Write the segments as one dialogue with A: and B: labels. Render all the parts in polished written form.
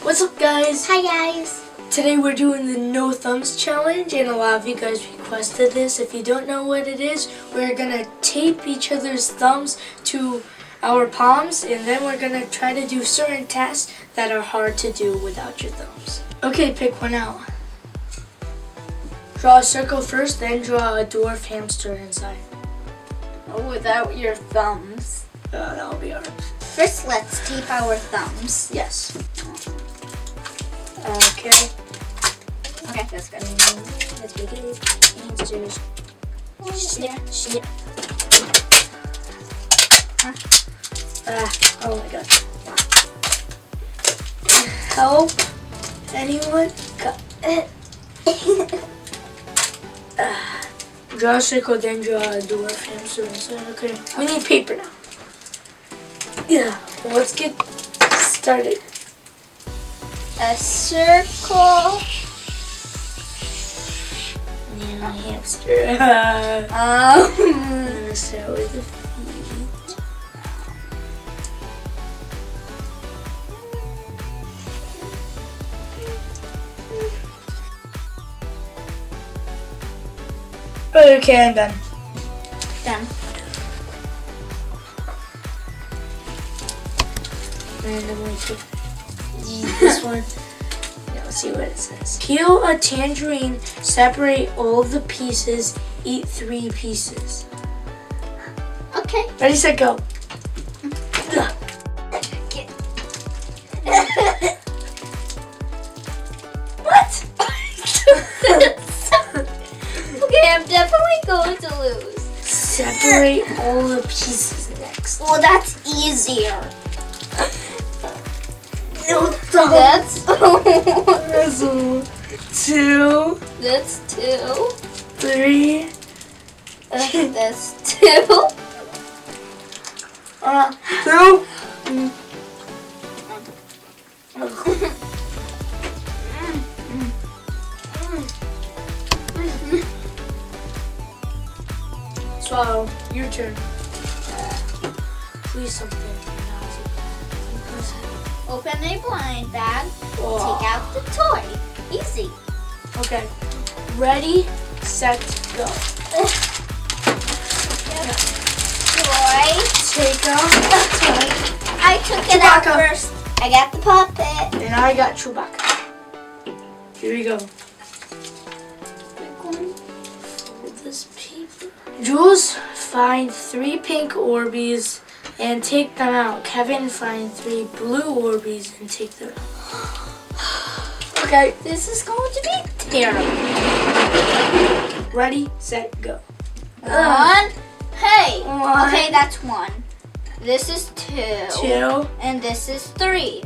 A: What's up, guys?
B: Hi, guys.
A: Today we're doing the no thumbs challenge, and a lot of you guys requested this. If you don't know what it is, we're gonna tape each other's thumbs to our palms, and then we're gonna try to do certain tasks that are hard to do without your thumbs. Okay, pick one out. Draw a circle first, then draw a dwarf hamster inside.
B: Oh, without your thumbs.
A: That'll be hard.
B: First, let's tape our thumbs.
A: Yes. Okay.
B: Okay, that's good.
A: Let's make it hamsters. Snip. Oh my god. Help. Anyone? Draw a circle, then draw a dwarf hamster inside. Okay. We need paper now. Yeah. Well, let's get started.
B: A circle.
A: Yeah, hamster. I'm gonna start with the feet. Okay, I'm done.
B: Done.
A: Randomly pick this one. Now let's see what it says. Peel a tangerine, separate all the pieces, eat 3 pieces.
B: Okay.
A: Ready, set, go. What?
B: Okay, I'm definitely going to lose.
A: Separate all the pieces next.
B: Well, that's easier.
A: No,
B: That's
A: That's 2,
B: that's 2.
A: 3.
B: That's 2.
A: 2. Swallow. Your turn. Please something.
B: Open a blind bag.
A: Oh.
B: Take out the toy. Easy.
A: Okay. Ready, set, go.
B: Toy.
A: Take out the toy.
B: I took it out
A: Chewbacca.
B: first. I got the puppet.
A: And I got Chewbacca. Here we go. Fold this paper. Jules, find 3 pink Orbeez and take them out. Kevin, find 3 blue Orbeez and take them out. Okay.
B: This is going to be terrible.
A: Ready, set, go.
B: 1. Hey.
A: 1.
B: Okay, that's 1. This is 2.
A: 2.
B: And this is 3.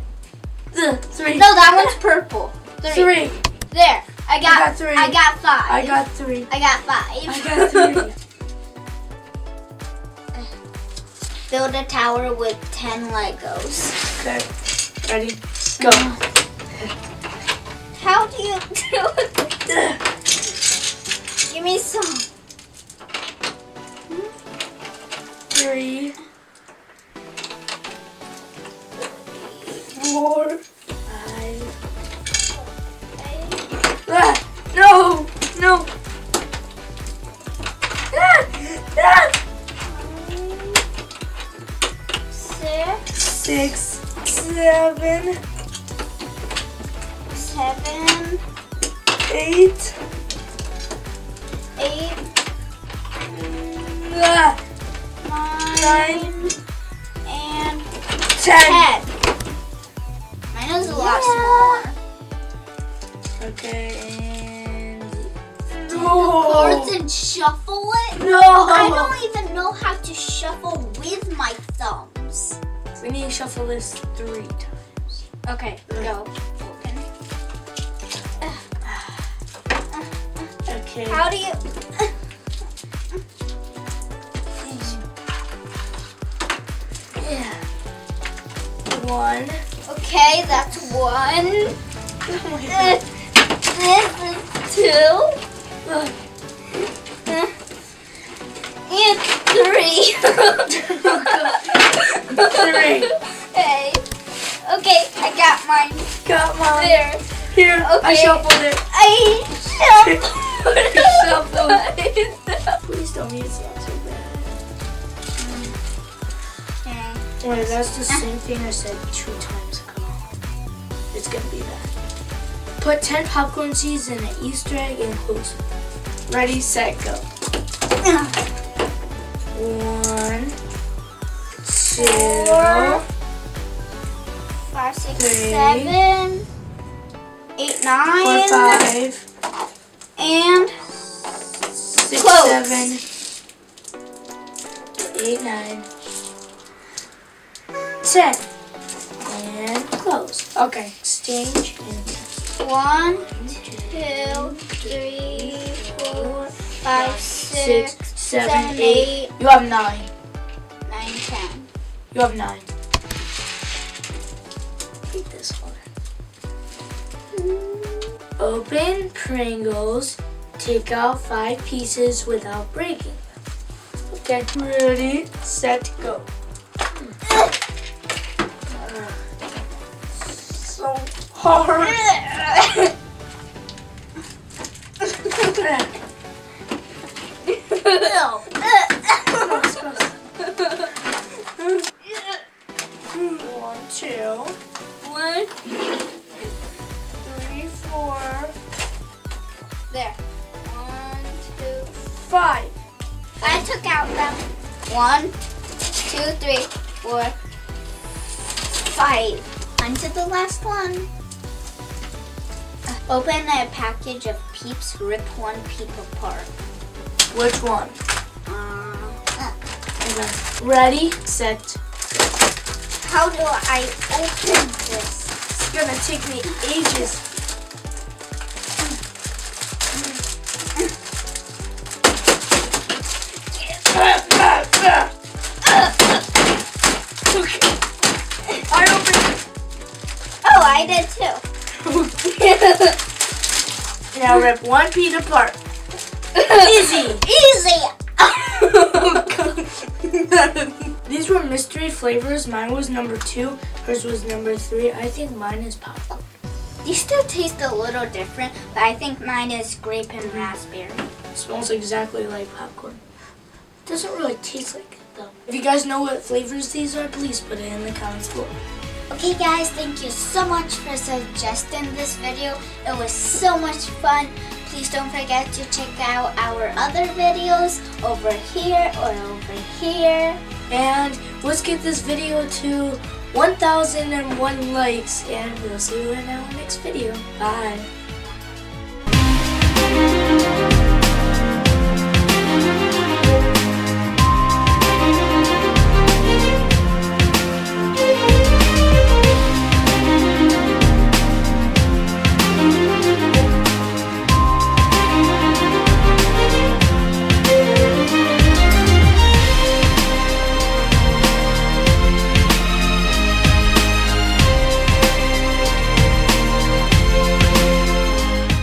A: 3.
B: No, that one's purple.
A: 3.
B: There. I got
A: 3.
B: I got 5.
A: I got 3.
B: I got 5.
A: I got 3.
B: Build a tower with 10 Legos.
A: Okay. Ready? Go.
B: How do you do it? Give me some.
A: 3, 4, 5. No! No!
B: Six,
A: 7,
B: 7,
A: 8.
B: 8, 9, and 10. Mine is a lot smaller.
A: Okay, and
B: Do the cards and shuffle it?
A: No!
B: I don't even know how to shuffle with my thumbs.
A: We need to shuffle this 3 times.
B: Okay, go. Open.
A: Okay.
B: How do you?
A: Yeah. 1.
B: Okay, that's 1. This is 2. And 3.
A: 3.
B: Hey. Okay, I got mine.
A: Come on.
B: There.
A: Here, I
B: Okay.
A: shuffled it.
B: I
A: Shuffled it. Please tell me it's not so bad.
B: Okay.
A: Wait, that's the same thing I said 2 times ago. It's gonna be bad. Put 10 popcorn seeds in an Easter egg and close. Ready, set, go. 1, 2,
B: 4, 5, 6,
A: 3,
B: 7, 8, 9,
A: 4, 5,
B: and
A: 6,
B: close.
A: 7, 8, 9, 10. And close. Okay, exchange and
B: 1, 2, 3, 4, 5, 6, 7, 8,
A: You have 9.
B: 9, 10.
A: You have 9. Take this one. Open Pringles. Take out 5 pieces without breaking them. Okay, ready, set, go. So hard. One, 2, 1, 3, 4,
B: There. 1, 2.
A: 5.
B: I took out them. 1, 2, 3, 4, 5. On to the last one. Open a package of Peeps. Rip one peep apart.
A: Which one?
B: Uh,
A: Okay. Ready, set.
B: How do I open this?
A: It's gonna take me ages. I opened it.
B: Oh, I did too.
A: Now rip one piece apart. Easy.
B: Easy.
A: These were mystery flavors. Mine was number 2. Hers was number 3. I think mine is popcorn.
B: These still taste a little different, but I think mine is grape and raspberry.
A: It smells exactly like popcorn. It doesn't really taste like it though. If you guys know what flavors these are, please put it in the comments below.
B: Okay guys, thank you so much for suggesting this video. It was so much fun. Please don't forget to check out our other videos over here or over here.
A: And let's get this video to 1,001 likes, and we'll see you in our next video. Bye.